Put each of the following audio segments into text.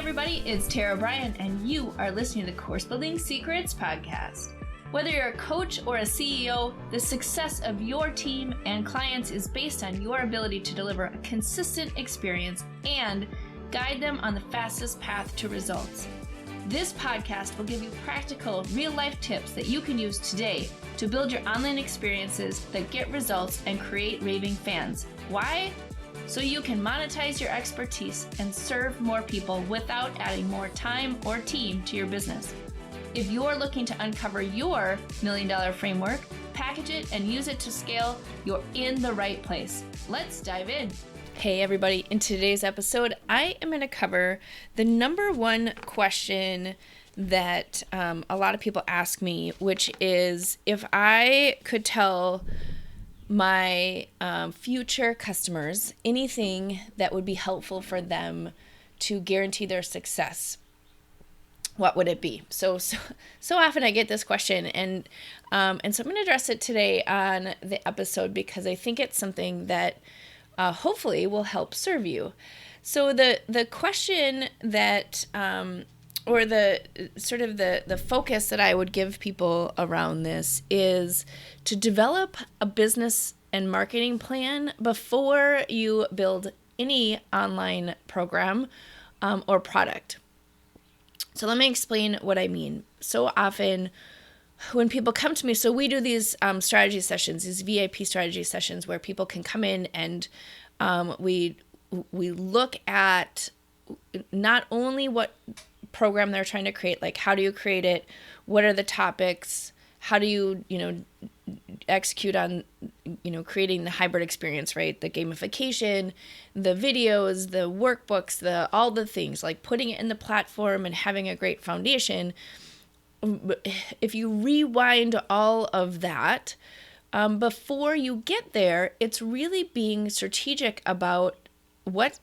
everybody, it's Tara Bryan, and you are listening to the Course Building Secrets podcast. Whether you're a coach or a CEO, the success of your team and clients is based on your ability to deliver a consistent experience and guide them on the fastest path to results. This podcast will give you practical, real-life tips that you can use today to build your online experiences that get results and create raving fans. Why? So you can monetize your expertise and serve more people without adding more time or team to your business. If you're looking to uncover your $1 million framework, package it, and use it to scale, you're in the right place. Let's dive in. Hey everybody, in today's episode, I am going to cover the number one question that a lot of people ask me, which is if I could tell my future customers anything that would be helpful for them to guarantee their success, what would it be? So often I get this question, and so I'm going to address it today on the episode because I think it's something that hopefully will help serve you. So the question that or the sort of the focus that I would give people around this is to develop a business and marketing plan before you build any online program or product. So let me explain what I mean. So often when people come to me, so we do these strategy sessions, these VIP strategy sessions where people can come in and we look at not only what program they're trying to create, like how do you create it, what are the topics, how do you execute on creating the hybrid experience, right? The gamification, the videos, the workbooks, all the things, like putting it in the platform and having a great foundation. If you rewind all of that, before you get there, it's really being strategic about what's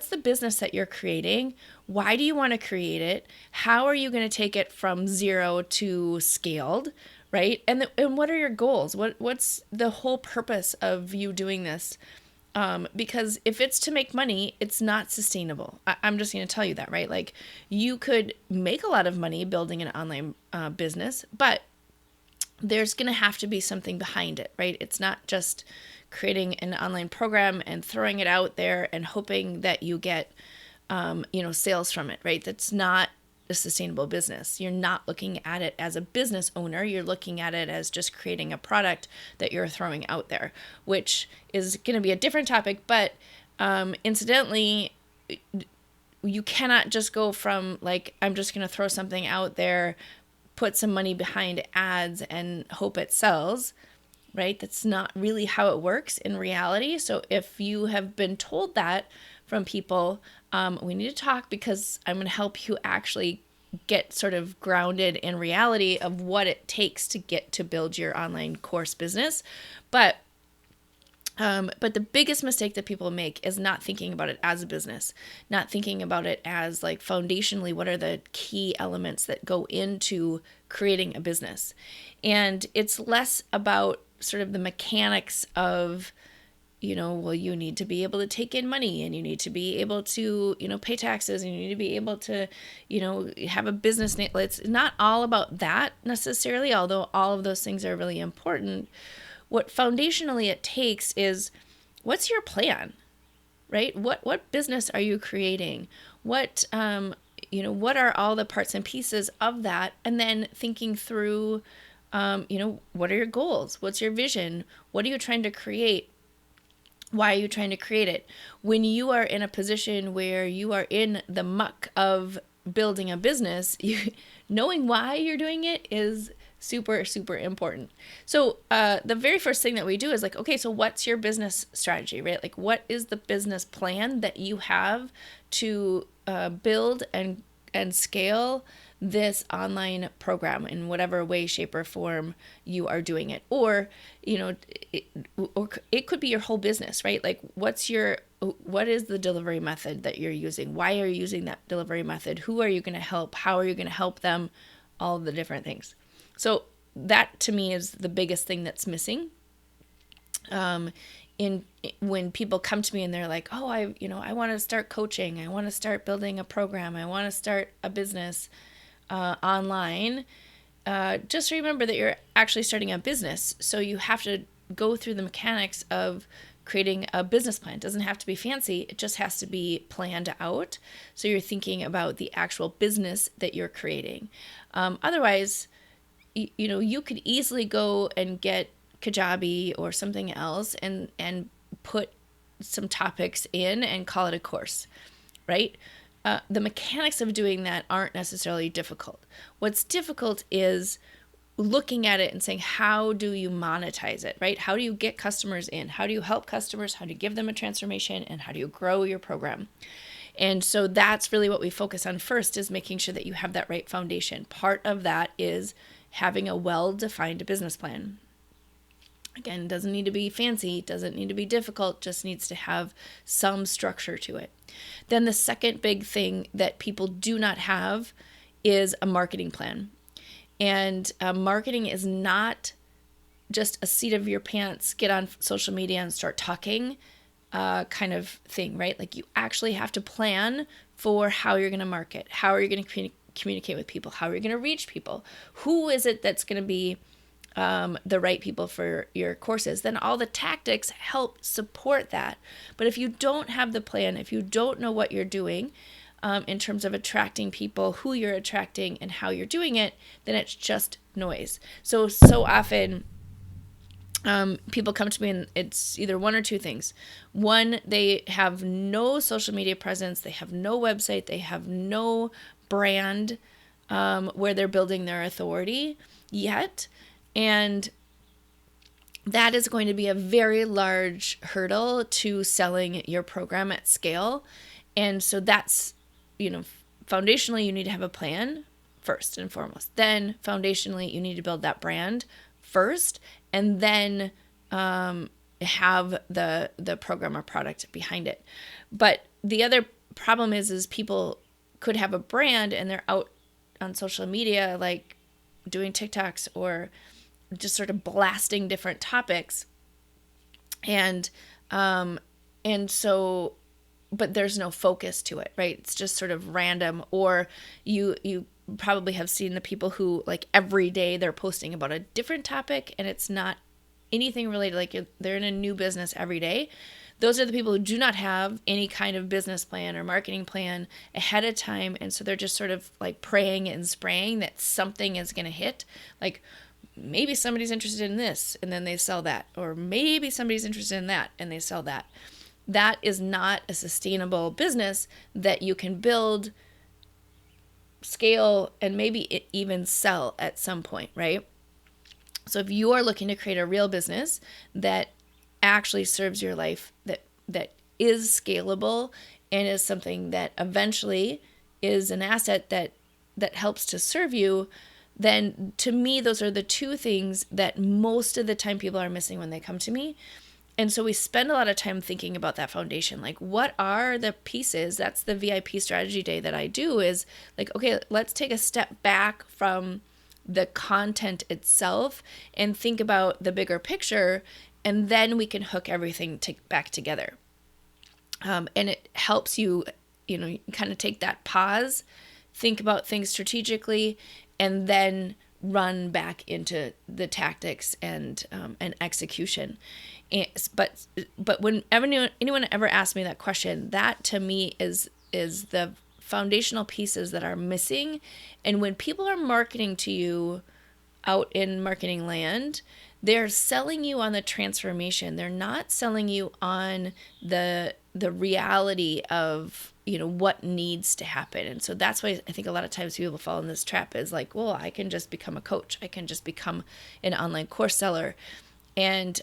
the business that you're creating? Why do you want to create it? How are you going to take it from zero to scaled, right? And what are your goals? What's the whole purpose of you doing this? Because if it's to make money, it's not sustainable. I'm just going to tell you that, right? Like you could make a lot of money building an online business, but there's going to have to be something behind it, right? It's not just creating an online program and throwing it out there and hoping that you get, sales from it, right? That's not a sustainable business. You're not looking at it as a business owner. You're looking at it as just creating a product that you're throwing out there, which is going to be a different topic. But incidentally, you cannot just go from like, I'm just going to throw something out there, put some money behind ads and hope it sells, right? That's not really how it works in reality. So if you have been told that from people, we need to talk because I'm going to help you actually get sort of grounded in reality of what it takes to get to build your online course business. But the biggest mistake that people make is not thinking about it as a business, not thinking about it as like foundationally, what are the key elements that go into creating a business? And it's less about sort of the mechanics of, you need to be able to take in money and you need to be able to, pay taxes and you need to be able to, have a business name. It's not all about that necessarily, although all of those things are really important. What foundationally it takes is, what's your plan, right? What business are you creating? What what are all the parts and pieces of that? And then thinking through, what are your goals? What's your vision? What are you trying to create? Why are you trying to create it? When you are in a position where you are in the muck of building a business, knowing why you're doing it is super, super important. So the very first thing that we do is like, okay, so what's your business strategy, right? Like what is the business plan that you have to build and scale this online program in whatever way, shape, or form you are doing it? Or, or it could be your whole business, right? Like what is the delivery method that you're using? Why are you using that delivery method? Who are you going to help? How are you going to help them? All of the different things. So that to me is the biggest thing that's missing. when people come to me and they're like, oh, I want to start coaching, I want to start building a program, I want to start a business online, just remember that you're actually starting a business. So you have to go through the mechanics of creating a business plan. It doesn't have to be fancy. It just has to be planned out. So you're thinking about the actual business that you're creating. Otherwise, you could easily go and get Kajabi or something else and put some topics in and call it a course, right? The mechanics of doing that aren't necessarily difficult. What's difficult is looking at it and saying, how do you monetize it, right? How do you get customers in? How do you help customers? How do you give them a transformation? And how do you grow your program? And so that's really what we focus on first, is making sure that you have that right foundation. Part of that is having a well-defined business plan. Again, it doesn't need to be fancy, doesn't need to be difficult, just needs to have some structure to it. Then the second big thing that people do not have is a marketing plan. And marketing is not just a seat of your pants, get on social media and start talking kind of thing, right? Like, you actually have to plan for how you're going to market, how are you going to communicate with people, how are you going to reach people, who is it that's going to be the right people for your courses. Then all the tactics help support that. But if you don't have the plan, if you don't know what you're doing in terms of attracting people, who you're attracting and how you're doing it, then it's just noise. So often people come to me and it's either one or two things. One, they have no social media presence, they have no website, they have no brand where they're building their authority yet. And that is going to be a very large hurdle to selling your program at scale. And so that's, foundationally, you need to have a plan first and foremost. Then foundationally, you need to build that brand first, and then have the program or product behind it. But the other problem is people could have a brand and they're out on social media, like doing TikToks or just sort of blasting different topics. And so, but there's no focus to it, right? It's just sort of random. Or you probably have seen the people who, like, every day they're posting about a different topic and it's not anything related. Like, they're in a new business every day. Those are the people who do not have any kind of business plan or marketing plan ahead of time. And so they're just sort of like praying and spraying that something is going to hit. Like, maybe somebody's interested in this and then they sell that. Or maybe somebody's interested in that and they sell that. That is not a sustainable business that you can build, scale, and maybe even sell at some point, right? So if you are looking to create a real business that actually serves your life, that is scalable and is something that eventually is an asset that helps to serve you, then to me, those are the two things that most of the time people are missing when they come to me. And so we spend a lot of time thinking about that foundation. Like, what are the pieces? That's the VIP strategy day that I do, is like, okay, let's take a step back from the content itself and think about the bigger picture. And then we can hook everything back together. And it helps you, kind of take that pause, think about things strategically, and then run back into the tactics and execution. But when anyone ever asks me that question, that to me is the foundational pieces that are missing. And when people are marketing to you out in marketing land, they're selling you on the transformation. They're not selling you on the reality of, what needs to happen. And so that's why I think a lot of times people fall in this trap, is like, well, I can just become a coach. I can just become an online course seller. And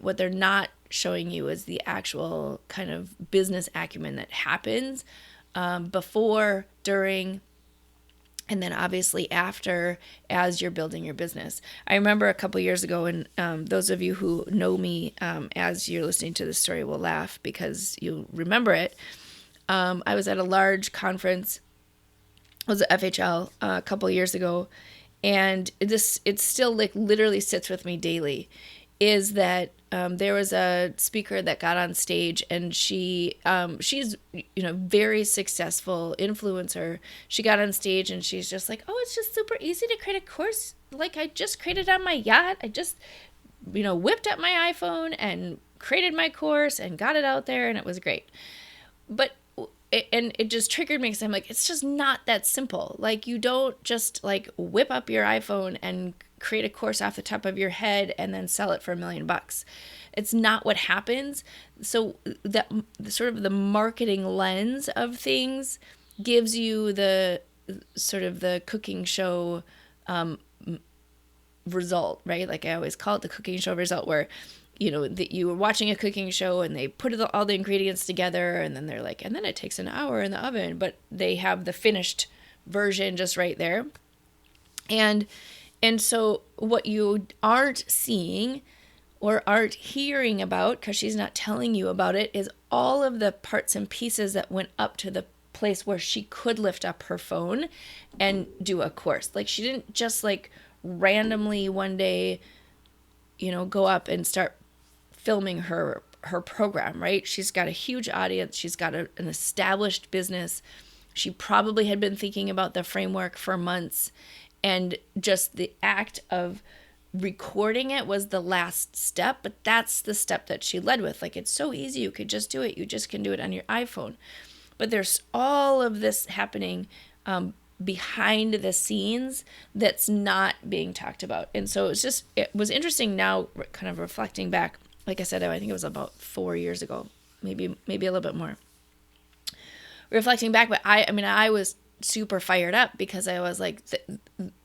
what they're not showing you is the actual kind of business acumen that happens before, during, and then obviously after, as you're building your business. I remember a couple years ago, and those of you who know me as you're listening to this story will laugh because you'll remember it. I was at a large conference, it was at FHL a couple years ago, and it still like literally sits with me daily. is that there was a speaker that got on stage, and she's very successful influencer. She got on stage and she's just like, oh, it's just super easy to create a course. Like, I just created on my yacht. I just whipped up my iPhone and created my course and got it out there, and it was great. But it just triggered me, because I'm like, it's just not that simple. Like, you don't just like whip up your iPhone and create a course off the top of your head and then sell it for $1 million. It's not what happens. So that sort of the marketing lens of things gives you the sort of the cooking show result, right? Like, I always call it the cooking show result, where that you were watching a cooking show and they put all the ingredients together, and then they're like, and then it takes an hour in the oven, but they have the finished version just right there. And so what you aren't seeing or aren't hearing about, because she's not telling you about it, is all of the parts and pieces that went up to the place where she could lift up her phone and do a course. Like, she didn't just like randomly one day, go up and start filming her program, right? She's got a huge audience. She's got an established business. She probably had been thinking about the framework for months, and just the act of recording it was the last step, but that's the step that she led with. Like, it's so easy. You could just do it. You just can do it on your iPhone. But there's all of this happening behind the scenes that's not being talked about. And so it was interesting now, kind of reflecting back. Like I said, I think it was about 4 years ago, maybe a little bit more. Reflecting back, but I was super fired up, because I was like,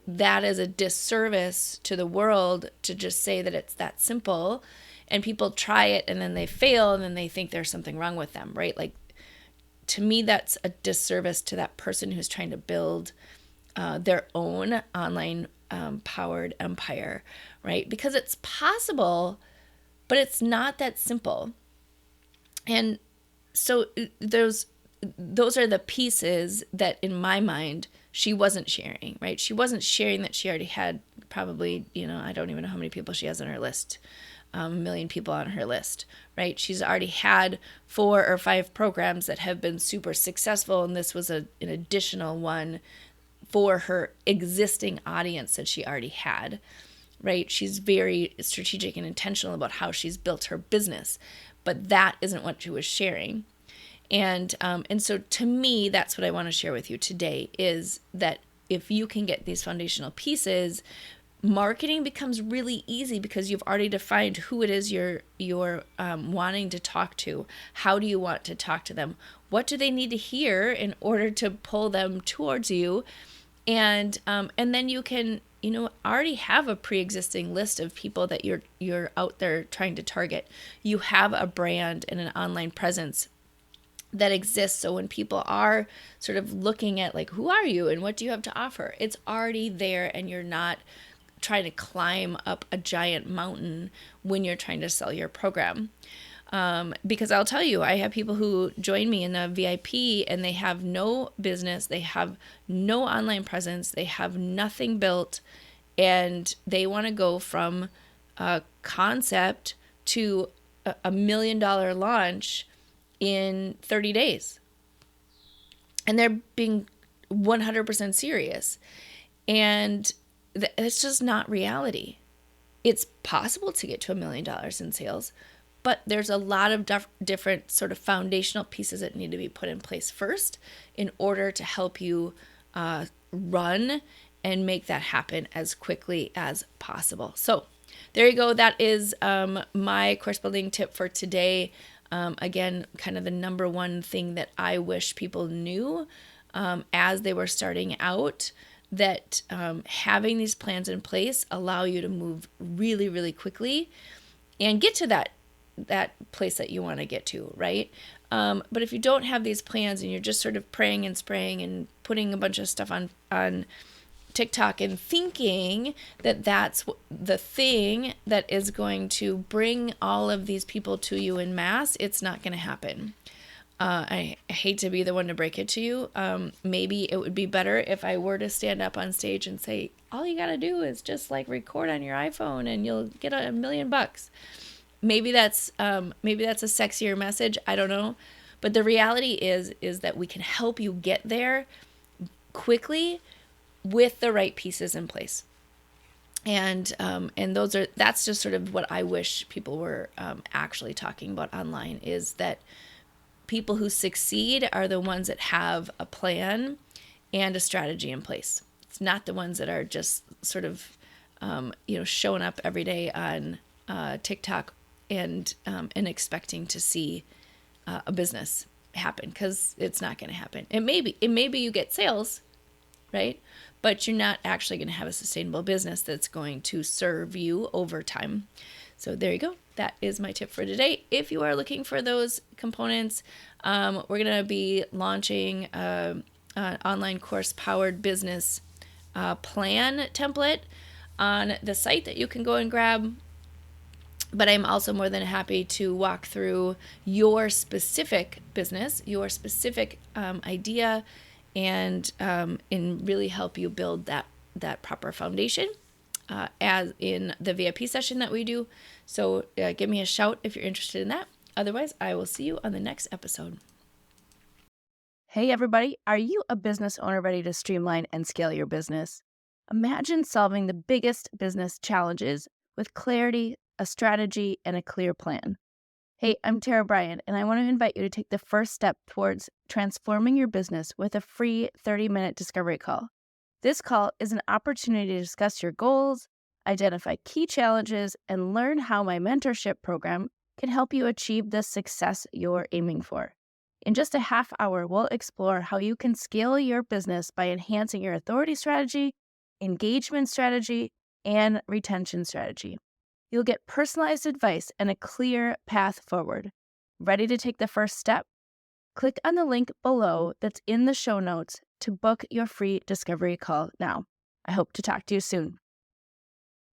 that is a disservice to the world to just say that it's that simple, and people try it and then they fail and then they think there's something wrong with them, right? Like, to me, that's a disservice to that person who's trying to build their own online powered empire, right? Because it's possible, but it's not that simple. And so those are the pieces that, in my mind, she wasn't sharing, right? She wasn't sharing that she already had probably, I don't even know how many people she has on her list, 1 million people on her list, right? She's already had 4 or 5 programs that have been super successful, and this was an additional one for her existing audience that she already had, right? She's very strategic and intentional about how she's built her business, but that isn't what she was sharing. And so to me, that's what I want to share with you today, is that if you can get these foundational pieces, marketing becomes really easy, because you've already defined who it is you're wanting to talk to. How do you want to talk to them? What do they need to hear in order to pull them towards you? And then you can already have a pre-existing list of people that you're out there trying to target. You have a brand and an online presence that exists. So when people are sort of looking at, like, who are you and what do you have to offer, it's already there, and you're not trying to climb up a giant mountain when you're trying to sell your program. Because I'll tell you, I have people who join me in the VIP and they have no business, they have no online presence, they have nothing built, and they want to go from a concept to a $1 million launch in 30 days. And they're being 100% serious. And it's just not reality. It's possible to get to $1 million in sales, but there's a lot of different sort of foundational pieces that need to be put in place first in order to help you run and make that happen as quickly as possible. So there you go. That is my course building tip for today. Again, kind of the number one thing that I wish people knew as they were starting out, that having these plans in place allow you to move really, really quickly and get to that place that you want to get to, right? But if you don't have these plans and you're just sort of praying and spraying and putting a bunch of stuff on TikTok and thinking that that's the thing that is going to bring all of these people to you in mass, it's not going to happen. I hate to be the one to break it to you. Maybe it would be better if I were to stand up on stage and say, all you got to do is just like record on your iPhone and you'll get $1 million. Maybe that's a sexier message. I don't know. But the reality is that we can help you get there quickly with the right pieces in place. And that's just sort of what I wish people were actually talking about online, is that people who succeed are the ones that have a plan and a strategy in place. It's not the ones that are just sort of, showing up every day on TikTok and expecting to see a business happen, because it's not going to happen. It may be you get sales, right? But you're not actually going to have a sustainable business that's going to serve you over time. So there you go. That is my tip for today. If you are looking for those components, we're going to be launching an online course-powered business plan template on the site that you can go and grab. But I'm also more than happy to walk through your specific business, your specific idea, and really help you build that proper foundation as in the VIP session that we do. So give me a shout if you're interested in that. Otherwise, I will see you on the next episode. Hey everybody, are you a business owner ready to streamline and scale your business? Imagine solving the biggest business challenges with clarity, a strategy, and a clear plan. Hey, I'm Bryan, and I want to invite you to take the first step towards transforming your business with a free 30-minute discovery call. This call is an opportunity to discuss your goals, identify key challenges, and learn how my mentorship program can help you achieve the success you're aiming for. In just a half hour, we'll explore how you can scale your business by enhancing your authority strategy, engagement strategy, and retention strategy. You'll get personalized advice and a clear path forward. Ready to take the first step? Click on the link below that's in the show notes to book your free discovery call now. I hope to talk to you soon.